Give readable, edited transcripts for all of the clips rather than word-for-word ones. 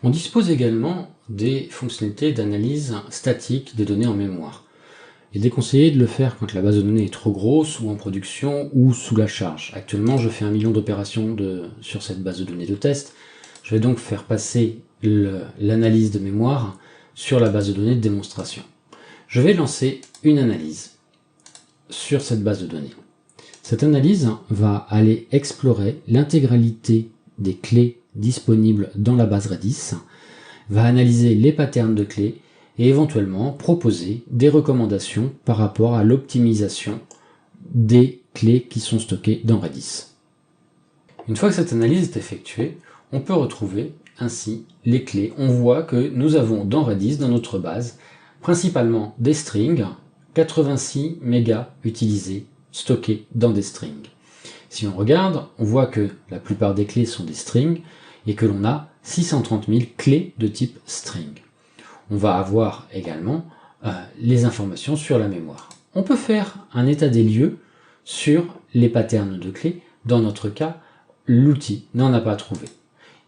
On dispose également des fonctionnalités d'analyse statique des données en mémoire. Il est déconseillé de le faire quand la base de données est trop grosse ou en production ou sous la charge. Actuellement, je fais 1 million d'opérations sur cette base de données de test. Je vais donc faire passer l'analyse de mémoire sur la base de données de démonstration. Je vais lancer une analyse sur cette base de données. Cette analyse va aller explorer l'intégralité des clés disponibles dans la base Redis, va analyser les patterns de clés et éventuellement proposer des recommandations par rapport à l'optimisation des clés qui sont stockées dans Redis. Une fois que cette analyse est effectuée, on peut retrouver ainsi les clés. On voit que nous avons dans Redis, dans notre base, principalement des strings, 86 mégas utilisés, stockés dans des strings. Si on regarde, on voit que la plupart des clés sont des strings et que l'on a 630 000 clés de type string. On va avoir également les informations sur la mémoire. On peut faire un état des lieux sur les patterns de clés. Dans notre cas, l'outil n'en a pas trouvé.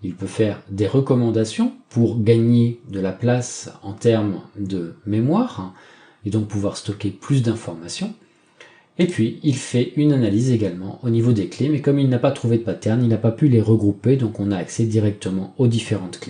Il peut faire des recommandations pour gagner de la place en termes de mémoire et donc pouvoir stocker plus d'informations. Et puis, il fait une analyse également au niveau des clés, mais comme il n'a pas trouvé de pattern, il n'a pas pu les regrouper, donc on a accès directement aux différentes clés.